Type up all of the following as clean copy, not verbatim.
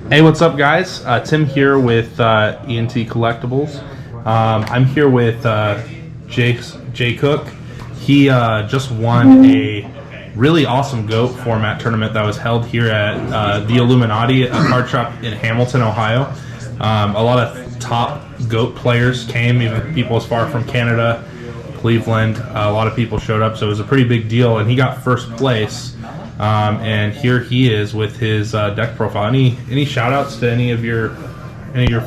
Hey, what's up, guys? Tim here with ENT Collectibles. I'm here with Jay Cook. He just won a really awesome GOAT format tournament that was held here at the Illuminati, a card shop in Hamilton, Ohio. A lot of top GOAT players came, even people as far from Canada, Cleveland. A lot of people showed up, so it was a pretty big deal, and he got first place. And here he is with his deck profile. Any shout outs to any of your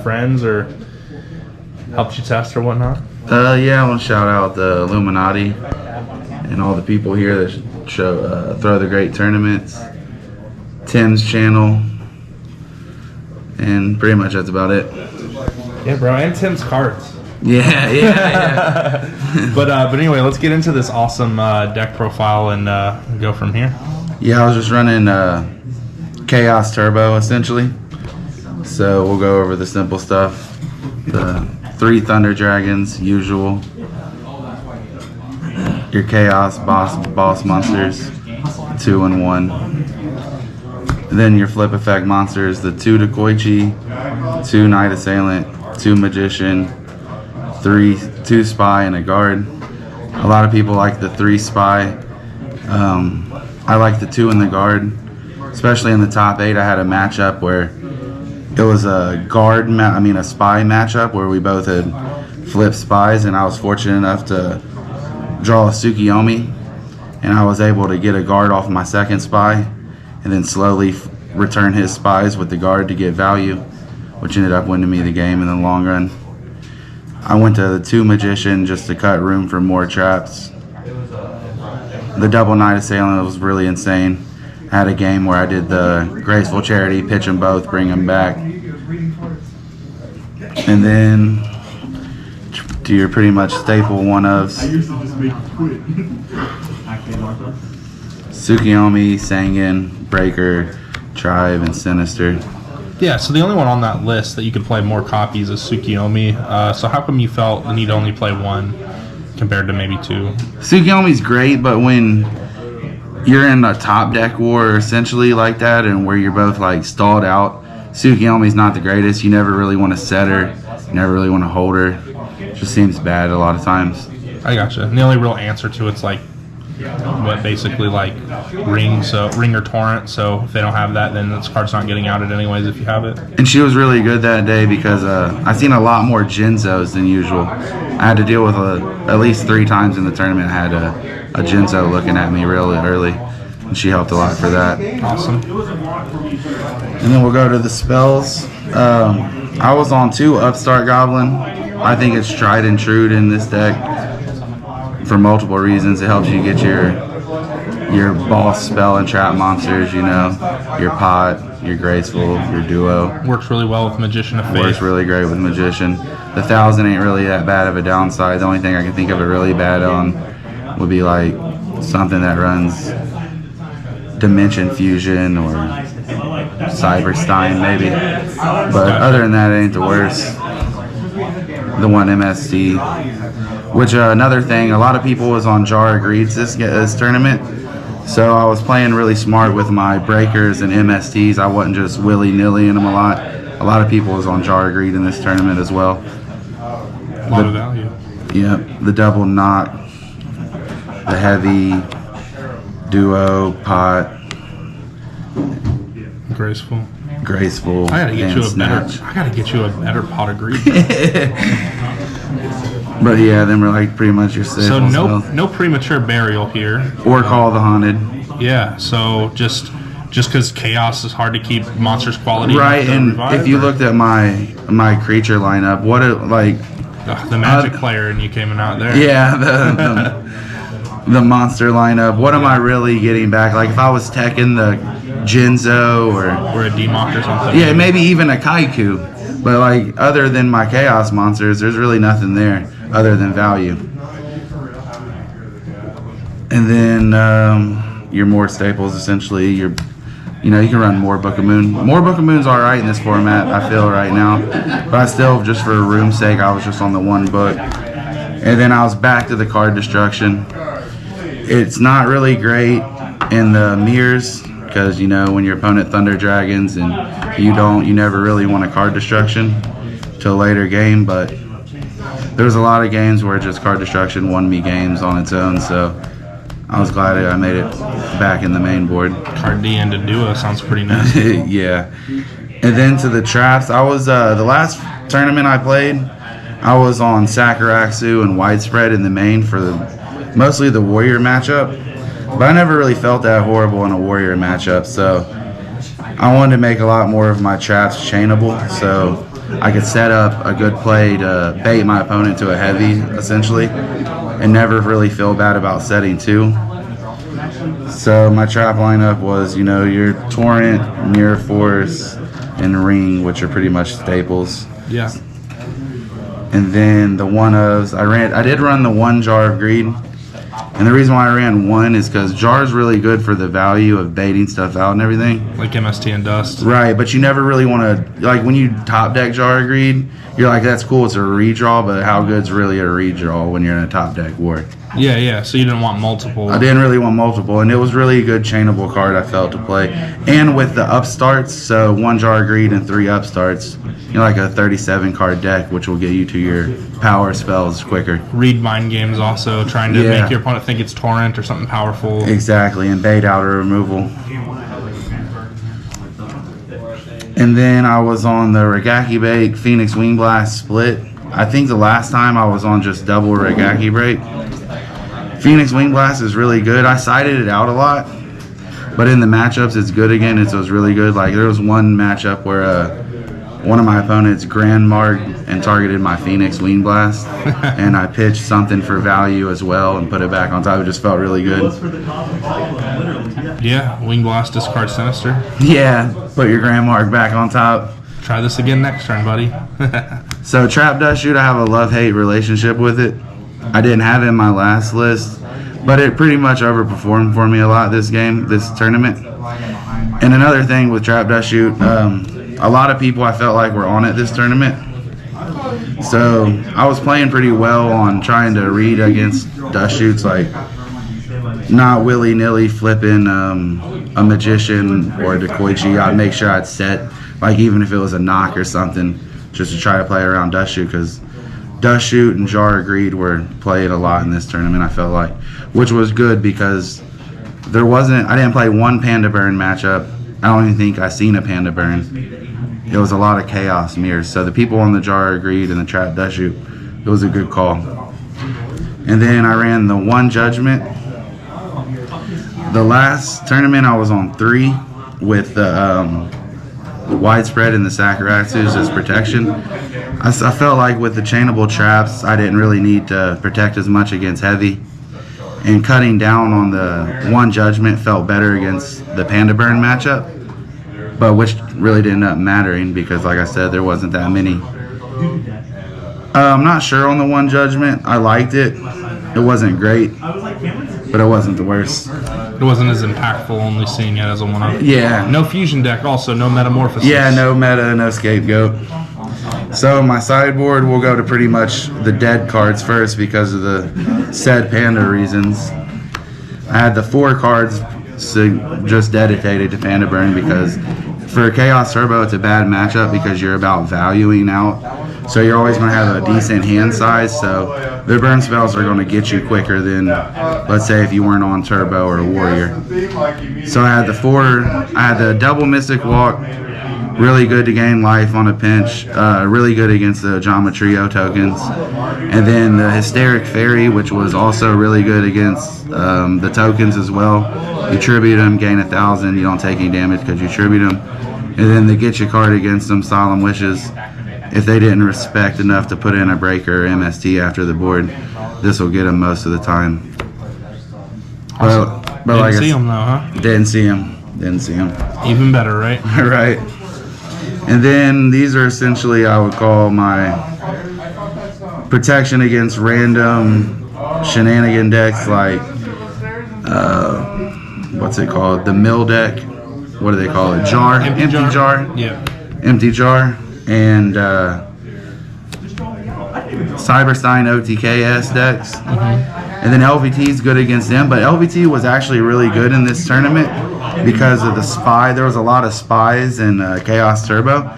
friends or helped you test or whatnot? Yeah, I want to shout out the Illuminati and all the people here that throw the great tournaments, Tim's channel, and pretty much that's about it. Yeah, bro, and Tim's cards. Yeah. But anyway, let's get into this awesome deck profile and go from here. Yeah, I was just running Chaos Turbo essentially. So we'll go over the simple stuff. The 3 Thunder Dragons, usual. Your Chaos boss monsters, 2 and 1. And then your flip effect monsters, the 2 Dekoichi, 2 Knight Assailant, 2 Magician, 2 Spy, and a Guard. A lot of people like the 3 Spy. I like the 2 in the Guard, especially in the top 8. I had a matchup where it was a a Spy matchup where we both had flipped Spies, and I was fortunate enough to draw a Tsukiyomi, and I was able to get a Guard off my second Spy, and then slowly return his Spies with the Guard to get value, which ended up winning me the game in the long run. I went to the 2 Magician just to cut room for more traps. The double Knight Assailant was really insane. I had a game where I did the Graceful Charity, pitch them both, bring them back. And then to your pretty much staple one-ofs. Tsukiyomi, Sangan, Breaker, Tribe, and Sinister. Yeah, so the only one on that list that you could play more copies is Tsukiyomi. So how come you felt the need to only play 1? Compared to maybe 2. Tsukiyomi's great, but when you're in a top deck war essentially like that, and where you're both like stalled out, Tsukiyomi's not the greatest. You never really want to set her, you never really want to hold her. It just seems bad a lot of times. I gotcha. And the only real answer to it's like basically like ring or torrent. So if they don't have that, then this card's not getting outed anyways if you have it. And she was really good that day because I seen a lot more Jinzos than usual. I had to deal with at least 3 times in the tournament. I had a Jinzo looking at me really early, and she helped a lot for that. Awesome. And then we'll go to the spells. I was on 2 Upstart Goblin. I think it's tried and true in this deck for multiple reasons. It helps you get your boss spell and trap monsters, your pot, your Graceful, your duo. Works really well with Magician of Faith. Works really great with Magician. The 1000 ain't really that bad of a downside. The only thing I can think of it really bad on would be like something that runs Dimension Fusion or Cyberstein maybe. But other than that, it ain't the worst. The 1 MST. Which another thing, a lot of people was on Jar Agreeds this tournament. So I was playing really smart with my breakers and MSTs. I wasn't just willy-nilly in them a lot. A lot of people was on Jar Agreed in this tournament as well. A lot of value. Yeah, the double knock, the heavy, duo, pot, Graceful. I gotta get you a better pot of greed. But yeah, then we're like pretty much your safe. So no premature burial here. Or Call the Haunted. Yeah, so just because Chaos is hard to keep monsters quality. Right, and if you looked at my creature lineup, the magic player and you came out there. Yeah, the monster lineup. What am I really getting back? Like if I was teching the Jinzo or a Demock or something. Yeah, maybe even a Kaiku. But like other than my Chaos monsters, there's really nothing there other than value. And then your more staples essentially. You can run more Book of Moon. More Book of Moon's all right in this format, I feel right now. But I still, just for room's sake, I was just on the 1 book. And then I was back to the card destruction. It's not really great in the mirrors. because you know when your opponent Thunder Dragons and you never really want a card destruction till a later game. But there was a lot of games where just card destruction won me games on its own, so I was glad I made it back in the main board. Card D into duo sounds pretty nice. Yeah. And then to the traps, I was the last tournament I played, I was on Sakuraxu and Widespread in the main for mostly the Warrior matchup. But I never really felt that horrible in a Warrior matchup, so I wanted to make a lot more of my traps chainable, so I could set up a good play to bait my opponent to a heavy, essentially, and never really feel bad about setting 2. So my trap lineup was, you know, your Torrent, Mirror Force, and Ring, which are pretty much staples. Yeah. And then the one-ofs, I did run the 1 Jar of Greed. And the reason why I ran 1 is because Jar is really good for the value of baiting stuff out and everything. Like MST and Dust. Right, but you never really want to, like when you top deck Jar of Greed, you're like, that's cool, it's a redraw, but how good's really a redraw when you're in a top deck war? Yeah, so you didn't want multiple. I didn't really want multiple, and it was really a good chainable card I felt to play. And with the upstarts, so 1 Jar of Greed and 3 upstarts, you know, like a 37 card deck, which will get you to your power spells quicker. Read mind games also, trying to make your opponent think it's Torrent or something powerful. Exactly, and bait out or removal. And then I was on the Regaki Break Phoenix Wing Blast split. I think the last time I was on just double Regaki Break. Phoenix Wing Blast is really good. I sided it out a lot, but in the matchups it's good again. It was really good. Like there was one matchup where one of my opponents Grand Marked and targeted my Phoenix Wing Blast, and I pitched something for value as well and put it back on top. It just felt really good. Yeah, Wing Blast, discard Sinister. Yeah, put your Grand Mark back on top. Try this again next turn, buddy. So Trap Dust Shoot, I have a love-hate relationship with it. I didn't have it in my last list, but it pretty much overperformed for me a lot this tournament. And another thing with Trap Dust Shoot, a lot of people I felt like were on it this tournament. So I was playing pretty well on trying to read against Dust Shoots, like not willy-nilly flipping a Magician or a Dekoichi. I'd make sure I'd set, like even if it was a knock or something, just to try to play around Dust Shoot, because Dust Shoot and Jar of Greed were played a lot in this tournament, I felt like, which was good because I didn't play one Panda Burn matchup. I don't even think I seen a Panda Burn. It was a lot of Chaos Mirrors. So the people on the Jar of Greed and the Trap Dust Shoot, it was a good call. And then I ran the 1 Judgment. The last tournament I was on 3 with the Widespread and the Sakuraxus as protection. I felt like with the chainable traps, I didn't really need to protect as much against heavy. And cutting down on the 1 Judgment felt better against the Panda Burn matchup, but which really didn't end up mattering because, like I said, there wasn't that many. I'm not sure on the 1 Judgment. I liked it. It wasn't great, but it wasn't the worst. It wasn't as impactful, only seeing it as a 1-off. Yeah. No fusion deck, also no Metamorphosis. Yeah, no meta, no Scapegoat. So my sideboard will go to pretty much the dead cards first because of the said Panda reasons. I had the 4 cards just dedicated to Panda Burn because for Chaos Turbo it's a bad matchup because you're about valuing out. So you're always going to have a decent hand size, so their burn spells are going to get you quicker than, let's say, if you weren't on Turbo or Warrior. So I had the double Mystic Walk, really good to gain life on a pinch, really good against the Jama Trio tokens. And then the Hysteric Fairy, which was also really good against the tokens as well. You tribute them, gain 1,000, you don't take any damage because you tribute them. And then the Get You card against them, Solemn Wishes. If they didn't respect enough to put in a breaker or MST after the board, this will get them most of the time. Awesome. But Didn't like see him though, huh? Didn't see him. Even better, right? Right. And then these are essentially, I would call my protection against random shenanigan decks like, what's it called? The mill deck. What do they call it? Jar? Empty jar? Yeah. Empty jar. And Cyberstein OTKS decks. And then LVT is good against them, but LVT was actually really good in this tournament because of the spy. There was a lot of spies in Chaos Turbo.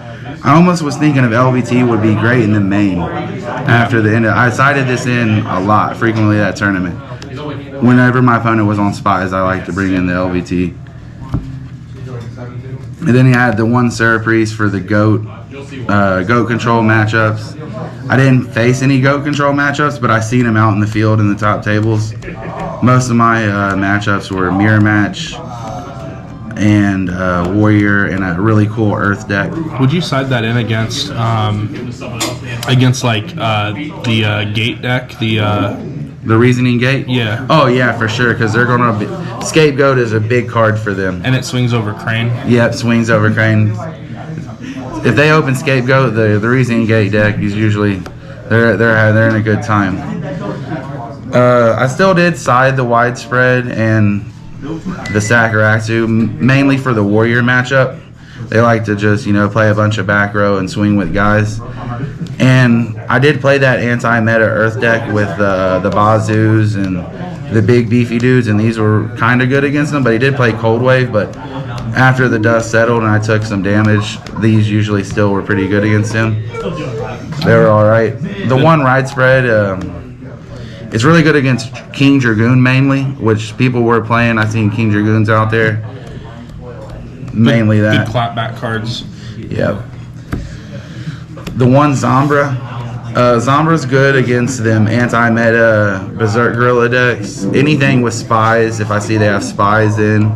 I almost was thinking of LVT would be great in the main after the end. I sided this in a lot, frequently that tournament. Whenever my opponent was on spies, I like to bring in the LVT. And then he had the one Surprise for the goat control matchups. I didn't face any goat control matchups, but I seen him out in the field in the top tables. Most of my matchups were mirror match and warrior and a really cool earth deck. Would you side that in against like the gate deck, the reasoning gate? Yeah. Oh yeah, for sure, because they're gonna be, scapegoat is a big card for them. And it swings over Crane. Yep, swings over Crane. If they open scapegoat, the reasoning gate deck is usually they're in a good time. I still did side the widespread and the Sakuratsu, mainly for the warrior matchup. They like to just, play a bunch of back row and swing with guys. And I did play that anti-meta earth deck with the Bazoos and the big beefy dudes, and these were kind of good against them, but he did play Cold Wave, but after the dust settled and I took some damage, these usually still were pretty good against him. They were alright. The one ride spread, it's really good against King Dragoon mainly, which people were playing. I've seen King Dragoons out there. Mainly that. Good clapback cards. Yep. The one Zombra. Zombra's good against them anti-meta Berserk Gorilla decks. Anything with spies, if I see they have spies in.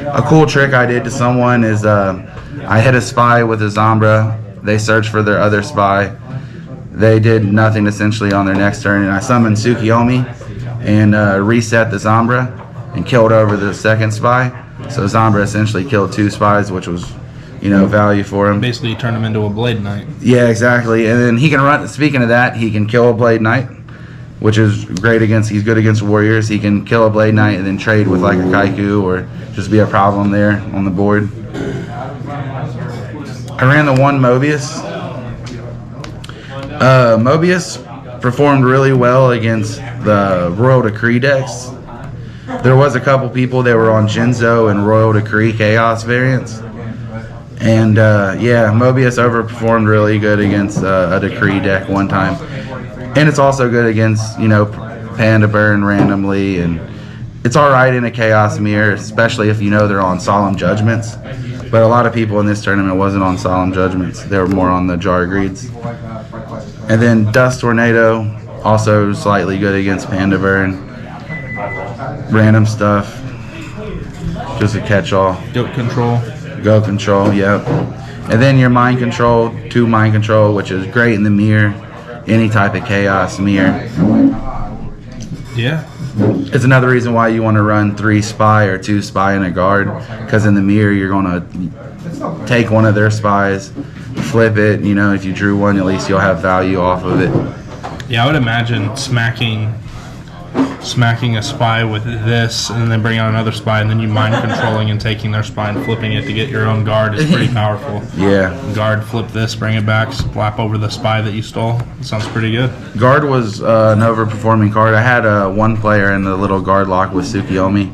A cool trick I did to someone is I hit a spy with a Zombra. They searched for their other spy. They did nothing essentially on their next turn, and I summoned Tsukiyomi and reset the Zombra and killed over the second spy. So Zombra essentially killed two spies, which was, value for him. Basically, you turn him into a Blade Knight. Yeah, exactly. And then he can run. Speaking of that, he can kill a Blade Knight, which is great against. He's good against warriors. He can kill a Blade Knight and then trade with like a Kaiku or just be a problem there on the board. I ran the one Mobius. Mobius performed really well against the Royal Decree decks. There was a couple people that were on Jinzo and Royal Decree Chaos variants. And Mobius overperformed really good against a Decree deck one time. And it's also good against, Panda Burn randomly. And it's alright in a Chaos Mirror, especially if they're on Solemn Judgments. But a lot of people in this tournament wasn't on Solemn Judgments. They were more on the Jar Greeds. And then Dust Tornado, also slightly good against Panda Burn. Random stuff. Just a catch-all. Goat control. Go control, yep. And then your mind control, 2 mind control, which is great in the mirror. Any type of chaos mirror. Yeah. It's another reason why you want to run 3 spy or 2 spy and a guard, because in the mirror you're going to take one of their spies, flip it. If you drew one, at least you'll have value off of it. Yeah, I would imagine smacking a spy with this and then bring out another spy and then you mind controlling and taking their spy and flipping it to get your own guard is pretty powerful. Yeah. Guard, flip this, bring it back, slap over the spy that you stole. It sounds pretty good. Guard was an overperforming card. I had one player in the little guard lock with Tsukiyomi.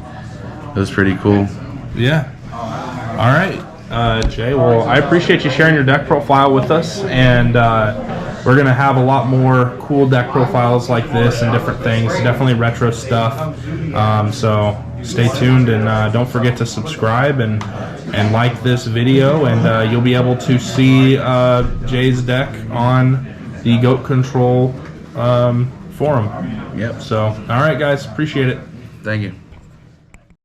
It was pretty cool. Yeah. All right, Jay. Well, I appreciate you sharing your deck profile with us, and we're going to have a lot more cool deck profiles like this and different things, definitely retro stuff. So stay tuned, and don't forget to subscribe and like this video, and you'll be able to see Jay's deck on the Goat Control forum. Yep. So, all right, guys, appreciate it. Thank you.